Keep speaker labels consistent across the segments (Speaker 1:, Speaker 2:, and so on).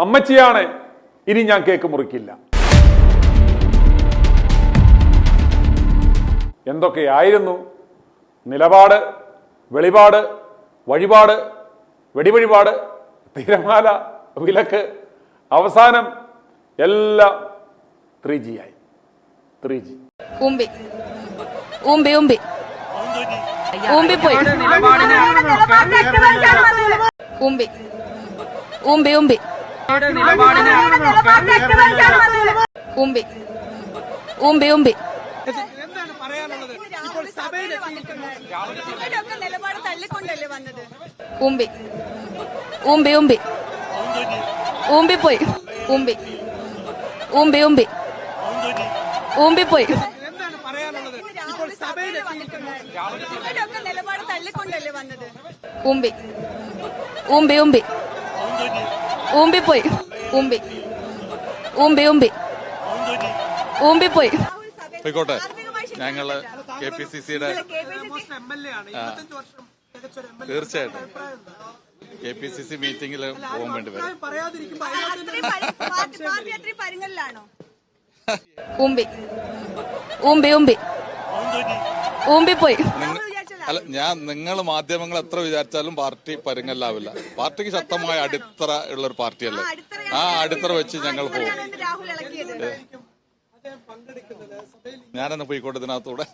Speaker 1: അമ്മച്ചിയാണ്, ഇനി ഞാൻ കേക്ക് മുറിക്കില്ല. എന്തൊക്കെയായിരുന്നു നിലപാട്, വെളിപാട്, വഴിപാട്, വെടിവഴിപാട്, തിരമാല, വിലക്ക്, അവസാനം എല്ലാം 3G ആയി. 3G
Speaker 2: ഊമ്പി ഊമ്പി ഊമ്പി ഊമ്പി പോയി ഊമ്പി ഊമ്പി ഊമ്പി ഊമ്പി ഊമ്പി ഊമ്പി ഊമ്പി ഊമ്പി ഊമ്പി ഊമ്പി പോയി ഊമ്പി ഊമ്പി ഊമ്പി ഊമ്പി പോയി ഊമ്പി ഊമ്പി ഊമ്പി ഊമ്പി പോയി ഊമ്പി ഊമ്പി ഊമ്പി ഊമ്പി പോയി.
Speaker 3: പോയിക്കോട്ടെ. ഞങ്ങള് KPCCയുടെ തീർച്ചയായിട്ടും KPCC മീറ്റിംഗിൽ പോകാൻ വേണ്ടി വരും.
Speaker 2: ഊമ്പി ഊമ്പി ഊമ്പി ഊമ്പി പോയി.
Speaker 3: അല്ല, നിങ്ങൾ മാധ്യമങ്ങൾ എത്ര വിചാരിച്ചാലും പാർട്ടി പരുങ്ങല്ലാവില്ല. പാർട്ടിക്ക് ശക്തമായ അടിത്തറ ഉള്ള ഒരു പാർട്ടിയല്ലേ. ആ അടിത്തറ വെച്ച് ഞങ്ങൾ പോകും. ഞാനെന്ന് പോയിക്കോട്ടെ ഇതിനകത്തൂടെ.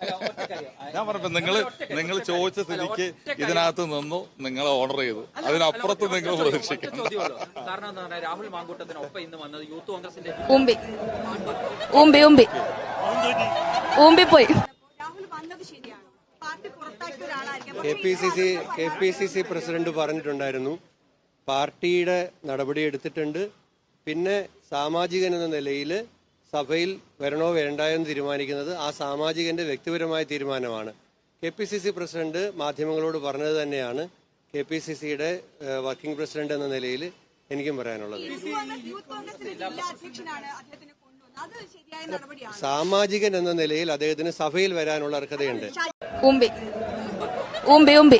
Speaker 3: ഞാൻ പറഞ്ഞപ്പോ നിങ്ങൾ ചോദിച്ച സ്ഥിതിക്ക് ഇതിനകത്ത് നിന്നു, നിങ്ങൾ ഓർഡർ ചെയ്തു. അതിനപ്പുറത്ത് നിങ്ങൾ പ്രതീക്ഷിക്കണം.
Speaker 2: ഊമ്പി ഊമ്പി ഊമ്പി ഊമ്പി പോയി.
Speaker 4: KPCC പ്രസിഡന്റ് പറഞ്ഞിട്ടുണ്ടായിരുന്നു, പാർട്ടിയുടെ നടപടി എടുത്തിട്ടുണ്ട്. പിന്നെ സാമാജികൻ എന്ന നിലയിൽ സഭയിൽ വരണോ വേണ്ടായോ എന്ന് തീരുമാനിക്കുന്നത് ആ സാമാജികന്റെ വ്യക്തിപരമായ തീരുമാനമാണ്. KPCC പ്രസിഡന്റ് മാധ്യമങ്ങളോട് പറഞ്ഞത് തന്നെയാണ് KPCCയുടെ വർക്കിംഗ് പ്രസിഡന്റ് എന്ന നിലയിൽ എനിക്കും പറയാനുള്ളത്. സാമാജികൻ എന്ന നിലയിൽ അദ്ദേഹത്തിന് സഭയിൽ വരാനുള്ള അർഹതയുണ്ട്.
Speaker 2: ഊമ്പി ഊമ്പി ഊമ്പി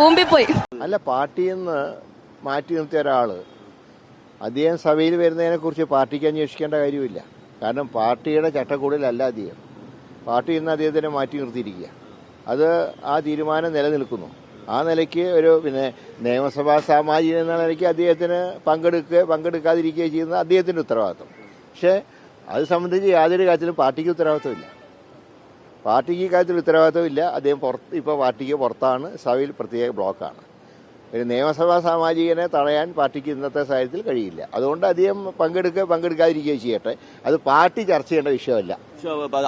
Speaker 2: ഊമ്പി പോയി.
Speaker 5: അല്ല, പാർട്ടിയിൽ നിന്ന് മാറ്റി നിർത്തിയ ഒരാള് അദ്ദേഹം സഭയിൽ വരുന്നതിനെ കുറിച്ച് പാർട്ടിക്ക് അന്വേഷിക്കേണ്ട കാര്യമില്ല. കാരണം പാർട്ടിയുടെ ചട്ടക്കൂടിലല്ല അദ്ദേഹം. പാർട്ടി ഇന്ന് അദ്ദേഹത്തിനെ മാറ്റി നിർത്തിയിരിക്കുക. അത് ആ തീരുമാനം നിലനിൽക്കുന്നു. ആ നിലയ്ക്ക് ഒരു നിയമസഭാ സാമാജികൻ എന്ന നിലയ്ക്ക് അദ്ദേഹത്തിന് പങ്കെടുക്കാതിരിക്കുകയോ ചെയ്യുന്നത് അദ്ദേഹത്തിന്റെ ഉത്തരവാദിത്വം. പക്ഷേ അത് സംബന്ധിച്ച് യാതൊരു കാര്യത്തിലും പാർട്ടിക്ക് ഉത്തരവാദിത്വമില്ല. പാർട്ടിക്ക് കാര്യത്തിൽ ഉത്തരവാദിത്വമില്ല. അദ്ദേഹം ഇപ്പോൾ പാർട്ടിക്ക് പുറത്താണ്, സഭയിൽ പ്രത്യേക ബ്ലോക്കാണ്. ഒരു നിയമസഭാ സാമാജികനെ തടയാൻ പാർട്ടിക്ക് ഇന്നത്തെ സാഹചര്യത്തിൽ കഴിയില്ല. അതുകൊണ്ട് അദ്ദേഹം പങ്കെടുക്കാതിരിക്കുകയോ ചെയ്യട്ടെ. അത് പാർട്ടി ചർച്ച ചെയ്യേണ്ട വിഷയമല്ല.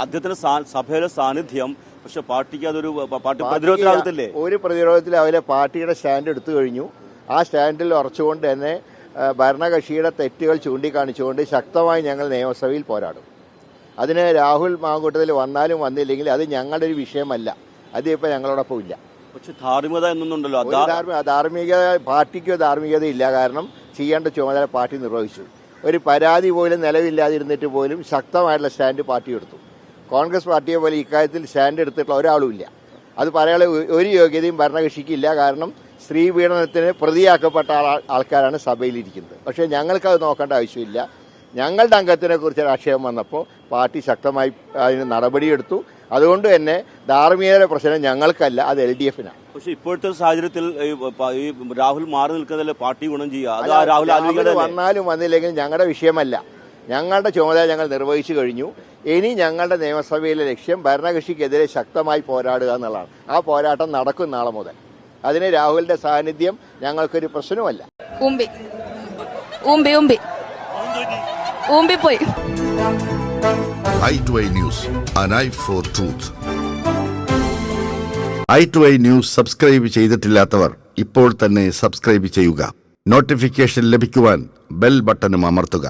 Speaker 6: അദ്ദേഹത്തിന് സഭയിലെ സാന്നിധ്യം പക്ഷെ പാർട്ടിക്ക് അതൊരു പാർട്ടി പ്രതിരോധത്തിലാകത്തില്ലേ?
Speaker 5: ഒരു പ്രതിരോധത്തിൽ അവരെ പാർട്ടിയുടെ സ്റ്റാൻഡ് എടുത്തു കഴിഞ്ഞു. ആ സ്റ്റാൻഡിൽ ഉറച്ചുകൊണ്ട് തന്നെ ഭരണകക്ഷിയുടെ തെറ്റുകൾ ചൂണ്ടിക്കാണിച്ചുകൊണ്ട് ശക്തമായി ഞങ്ങൾ നിയമസഭയിൽ പോരാടും. അതിന് രാഹുൽ മാങ്കൂട്ടത്തിൽ വന്നാലും വന്നില്ലെങ്കിൽ അത് ഞങ്ങളുടെ ഒരു വിഷയമല്ല. അത് ഇപ്പം ഞങ്ങളോടൊപ്പം ഇല്ല.
Speaker 6: പക്ഷെ ധാർമ്മികത എന്നൊന്നുണ്ടല്ലോ.
Speaker 5: പാർട്ടിക്ക് ധാർമ്മികതയില്ല. കാരണം ചെയ്യേണ്ട ചുമതല പാർട്ടി നിർവഹിച്ചു. ഒരു പരാതി പോലും നിലവില്ലാതിരുന്നിട്ട് പോലും ശക്തമായിട്ടുള്ള സ്റ്റാൻഡ് പാർട്ടി എടുത്തു. കോൺഗ്രസ് പാർട്ടിയെ പോലെ ഇക്കാര്യത്തിൽ സ്റ്റാൻഡ് എടുത്തിട്ടുള്ള ഒരാളുമില്ല. അത് പറയാനുള്ള ഒരു യോഗ്യതയും ഭരണകക്ഷിക്കില്ല. കാരണം സ്ത്രീ പീഡനത്തിന് പ്രതിയാക്കപ്പെട്ട ആൾക്കാരാണ് സഭയിലിരിക്കുന്നത്. പക്ഷേ ഞങ്ങൾക്കത് നോക്കേണ്ട ആവശ്യമില്ല. ഞങ്ങളുടെ അംഗത്തിനെ കുറിച്ച് ആക്ഷേപം വന്നപ്പോൾ പാർട്ടി ശക്തമായി അതിന് നടപടിയെടുത്തു. അതുകൊണ്ട് തന്നെ ധാർമ്മികതയുടെ പ്രശ്നം ഞങ്ങൾക്കല്ല, അത് LDFനാണ്.
Speaker 6: പക്ഷെ ഇപ്പോഴത്തെ സാഹചര്യത്തിൽ ഈ രാഹുൽ മാറി നിൽക്കുന്നതിൽ പാർട്ടി ഗുണം ചെയ്യുക. രാഹുൽ
Speaker 5: വന്നാലും വന്നില്ലെങ്കിലും ഞങ്ങളുടെ വിഷയമല്ല. ഞങ്ങളുടെ ചുമതല ഞങ്ങൾ നിർവഹിച്ചു കഴിഞ്ഞു. ഇനി ഞങ്ങളുടെ നിയമസഭയിലെ ലക്ഷ്യം ഭരണകക്ഷിക്കെതിരെ ശക്തമായി പോരാടുക എന്നുള്ളതാണ്. ആ പോരാട്ടം നടക്കും നാളെ മുതൽ. അതിന് രാഹുലിന്റെ സാന്നിധ്യം ഞങ്ങൾക്കൊരു പ്രശ്നമല്ല.
Speaker 2: ഊമ്പി ഊമ്പി ഊമ്പി ഊമ്പി പോയി.
Speaker 7: i2i News, an eye for truth. i2i News subscribe ചെയ്തിട്ടില്ലാത്തവർ ഇപ്പോൾ തന്നെ സബ്സ്ക്രൈബ് ചെയ്യുക. നോട്ടിഫിക്കേഷൻ ലഭിക്കുവാൻ ബെൽ ബട്ടണും അമർത്തുക.